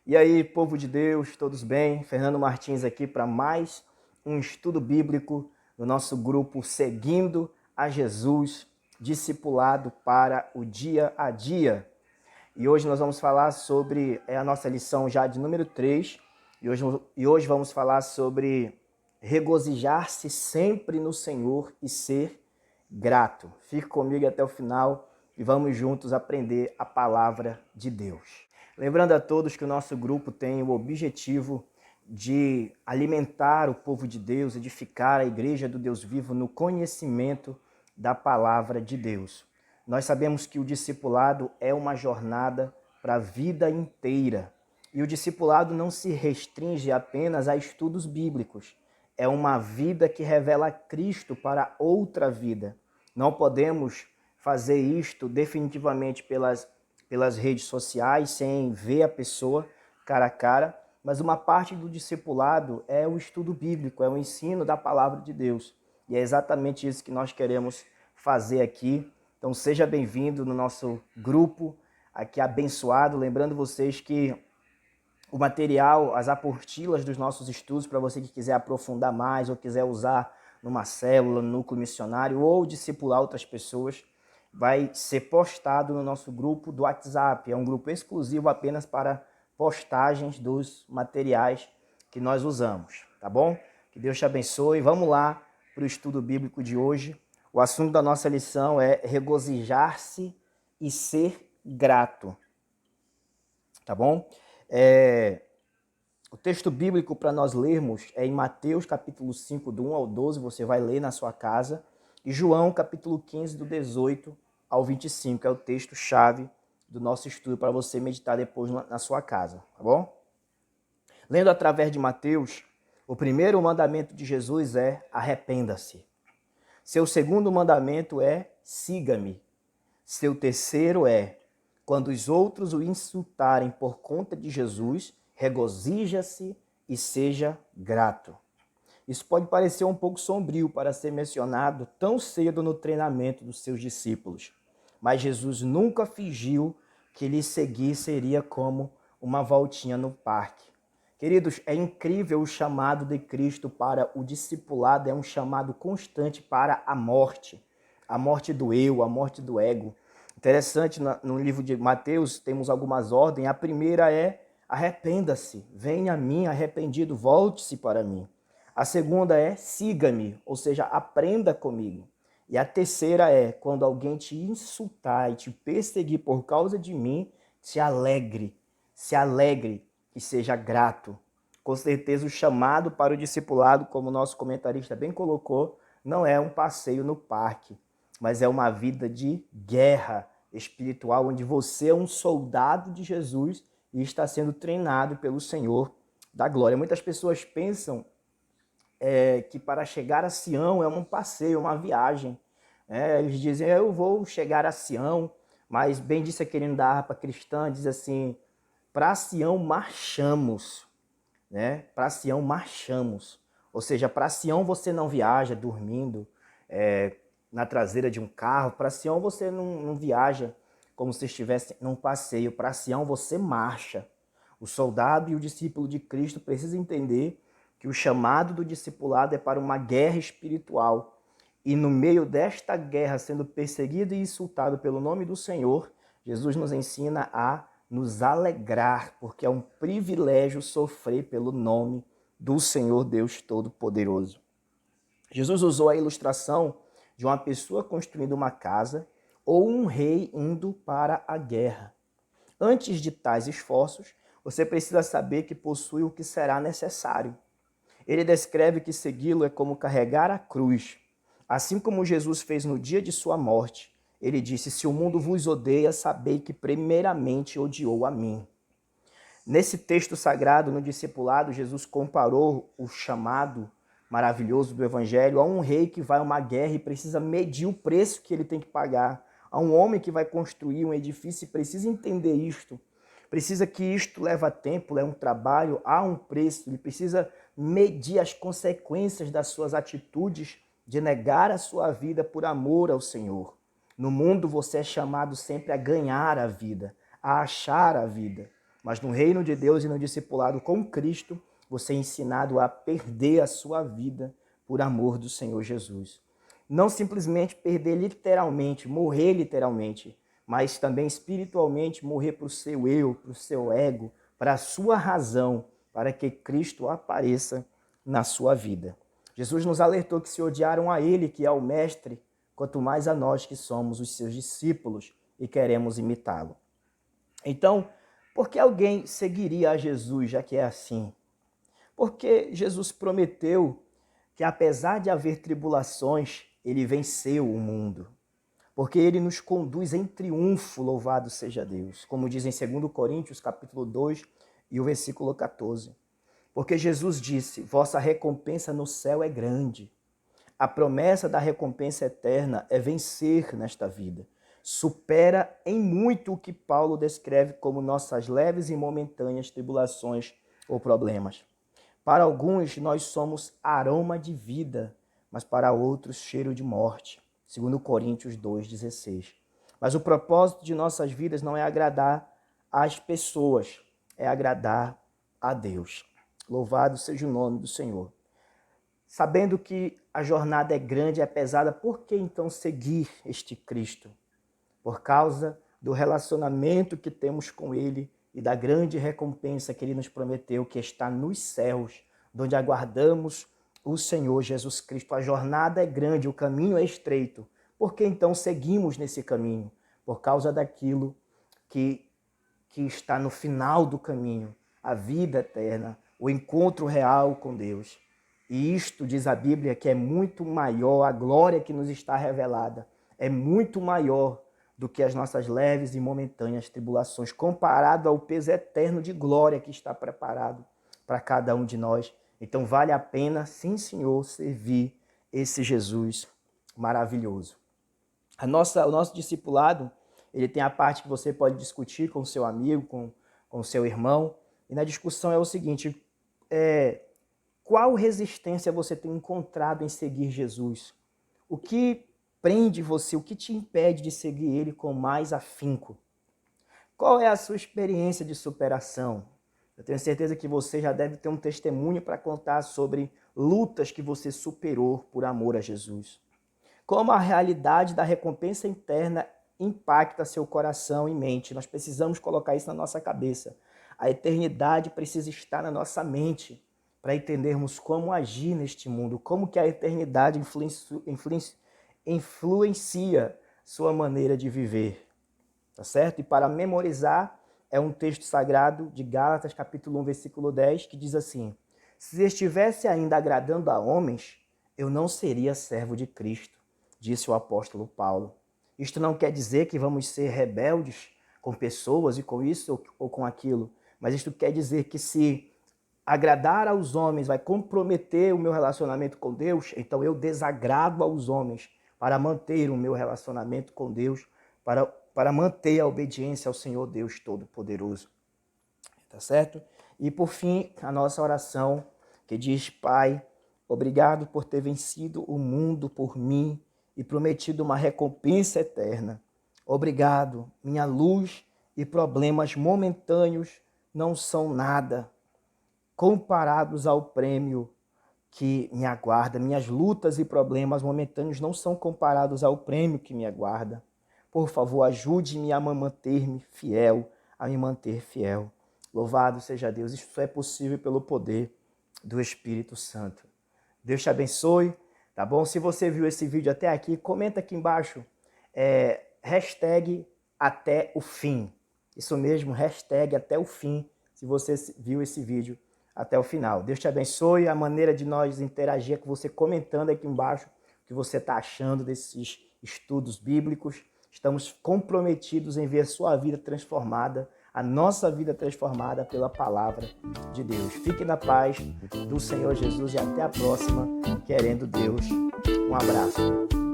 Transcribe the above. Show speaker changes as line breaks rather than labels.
E aí, povo de Deus, todos bem? Fernando Martins aqui para mais um estudo bíblico no nosso grupo Seguindo a Jesus, discipulado para o dia a dia. E hoje nós vamos falar sobre a nossa lição já de número 3, e hoje vamos falar sobre regozijar-se sempre no Senhor e ser grato. Fique comigo até o final e vamos juntos aprender a palavra de Deus. Lembrando a todos que o nosso grupo tem o objetivo de alimentar o povo de Deus, edificar a igreja do Deus vivo no conhecimento da palavra de Deus. Nós sabemos que o discipulado é uma jornada para a vida inteira. E o discipulado não se restringe apenas a estudos bíblicos. É uma vida que revela Cristo para outra vida. Não podemos fazer isto definitivamente pelas redes sociais, sem ver a pessoa cara a cara, mas uma parte do discipulado é o estudo bíblico, é o ensino da palavra de Deus. E é exatamente isso que nós queremos fazer aqui. Então seja bem-vindo no nosso grupo aqui abençoado. Lembrando vocês que o material, as apostilas dos nossos estudos, para você que quiser aprofundar mais ou quiser usar numa célula, no núcleo missionário ou discipular outras pessoas, vai ser postado no nosso grupo do WhatsApp. É um grupo exclusivo apenas para postagens dos materiais que nós usamos, tá bom? Que Deus te abençoe. Vamos lá para o estudo bíblico de hoje. O assunto da nossa lição é regozijar-se e ser grato, tá bom? O texto bíblico para nós lermos é em Mateus capítulo 5, do 1 ao 12, você vai ler na sua casa, e João capítulo 15, do 18 ao 25, é o texto-chave do nosso estudo para você meditar depois na sua casa, tá bom? Lendo através de Mateus, o primeiro mandamento de Jesus é arrependa-se. Seu segundo mandamento é siga-me. Seu terceiro é, quando os outros o insultarem por conta de Jesus, regozija-se e seja grato. Isso pode parecer um pouco sombrio para ser mencionado tão cedo no treinamento dos seus discípulos, mas Jesus nunca fingiu que lhe seguir seria como uma voltinha no parque. Queridos, é incrível o chamado de Cristo para o discipulado, é um chamado constante para a morte do eu, a morte do ego. Interessante, no livro de Mateus temos algumas ordens. A primeira é arrependa-se, venha a mim arrependido, volte-se para mim. A segunda é siga-me, ou seja, aprenda comigo. E a terceira é, quando alguém te insultar e te perseguir por causa de mim, se alegre e seja grato. Com certeza o chamado para o discipulado, como o nosso comentarista bem colocou, não é um passeio no parque, mas é uma vida de guerra espiritual, onde você é um soldado de Jesus e está sendo treinado pelo Senhor da glória. Muitas pessoas pensam que para chegar a Sião é um passeio, uma viagem. Eles dizem, eu vou chegar a Sião, mas bem disse aquele hino da harpa cristã, diz assim, para Sião marchamos, né? Para Sião marchamos. Ou seja, para Sião você não viaja dormindo na traseira de um carro. Para Sião você não viaja como se estivesse num passeio. Para Sião você marcha. O soldado e o discípulo de Cristo precisam entender que o chamado do discipulado é para uma guerra espiritual. E no meio desta guerra, sendo perseguido e insultado pelo nome do Senhor, Jesus nos ensina a nos alegrar, porque é um privilégio sofrer pelo nome do Senhor Deus Todo-Poderoso. Jesus usou a ilustração de uma pessoa construindo uma casa ou um rei indo para a guerra. Antes de tais esforços, você precisa saber que possui o que será necessário. Ele descreve que segui-lo é como carregar a cruz. Assim como Jesus fez no dia de sua morte, ele disse, se o mundo vos odeia, sabei que primeiramente odiou a mim. Nesse texto sagrado, no discipulado, Jesus comparou o chamado maravilhoso do evangelho a um rei que vai a uma guerra e precisa medir o preço que ele tem que pagar. A um homem que vai construir um edifício e precisa entender isto. Precisa que isto leva tempo, é um trabalho, há um preço. Ele precisa medir as consequências das suas atitudes de negar a sua vida por amor ao Senhor. No mundo você é chamado sempre a ganhar a vida, a achar a vida. Mas no reino de Deus e no discipulado com Cristo, você é ensinado a perder a sua vida por amor do Senhor Jesus. Não simplesmente perder literalmente, morrer literalmente, mas também espiritualmente morrer para o seu eu, para o seu ego, para a sua razão, para que Cristo apareça na sua vida. Jesus nos alertou que se odiaram a Ele, que é o Mestre, quanto mais a nós que somos os seus discípulos e queremos imitá-lo. Então, por que alguém seguiria a Jesus, já que é assim? Porque Jesus prometeu que apesar de haver tribulações, Ele venceu o mundo. Porque Ele nos conduz em triunfo, louvado seja Deus. Como diz em 2 Coríntios, capítulo 2 e o versículo 14. Porque Jesus disse, vossa recompensa no céu é grande. A promessa da recompensa eterna é vencer nesta vida. Supera em muito o que Paulo descreve como nossas leves e momentâneas tribulações ou problemas. Para alguns, nós somos aroma de vida, mas para outros, cheiro de morte. 2 Coríntios 2,16. Mas o propósito de nossas vidas não é agradar às pessoas, é agradar a Deus. Louvado seja o nome do Senhor. Sabendo que a jornada é grande e é pesada, por que então seguir este Cristo? Por causa do relacionamento que temos com Ele e da grande recompensa que Ele nos prometeu, que está nos céus, onde aguardamos o Senhor Jesus Cristo. A jornada é grande, o caminho é estreito. Por que então seguimos nesse caminho? Por causa daquilo que está no final do caminho, a vida eterna, o encontro real com Deus. E isto, diz a Bíblia, que é muito maior, a glória que nos está revelada, é muito maior do que as nossas leves e momentâneas tribulações, comparado ao peso eterno de glória que está preparado para cada um de nós. Então vale a pena, sim senhor, servir esse Jesus maravilhoso. O nosso discipulado, ele tem a parte que você pode discutir com o seu amigo, com o seu irmão, e na discussão é o seguinte, qual resistência você tem encontrado em seguir Jesus? O que prende você, o que te impede de seguir Ele com mais afinco? Qual é a sua experiência de superação? Eu tenho certeza que você já deve ter um testemunho para contar sobre lutas que você superou por amor a Jesus. Como a realidade da recompensa interna impacta seu coração e mente. Nós precisamos colocar isso na nossa cabeça. A eternidade precisa estar na nossa mente para entendermos como agir neste mundo, como que a eternidade influencia sua maneira de viver. Tá certo? E para memorizar, é um texto sagrado de Gálatas, capítulo 1, versículo 10, que diz assim: se estivesse ainda agradando a homens, eu não seria servo de Cristo, disse o apóstolo Paulo. Isto não quer dizer que vamos ser rebeldes com pessoas e com isso ou com aquilo, mas isto quer dizer que se agradar aos homens vai comprometer o meu relacionamento com Deus, então eu desagrado aos homens para manter o meu relacionamento com Deus, para manter a obediência ao Senhor Deus Todo-Poderoso. Tá certo? E por fim, a nossa oração que diz: Pai, obrigado por ter vencido o mundo por mim e prometido uma recompensa eterna. Obrigado, minha luz e problemas momentâneos não são nada comparados ao prêmio que me aguarda. Minhas lutas e problemas momentâneos não são comparados ao prêmio que me aguarda. Por favor, ajude-me a manter-me fiel, a me manter fiel. Louvado seja Deus, isso só é possível pelo poder do Espírito Santo. Deus te abençoe, tá bom? Se você viu esse vídeo até aqui, comenta aqui embaixo, hashtag até o fim. Isso mesmo, hashtag até o fim, se você viu esse vídeo até o final. Deus te abençoe. A maneira de nós interagir é com você comentando aqui embaixo o que você está achando desses estudos bíblicos. Estamos comprometidos em ver a sua vida transformada, a nossa vida transformada pela palavra de Deus. Fique na paz do Senhor Jesus e até a próxima, querendo Deus. Um abraço.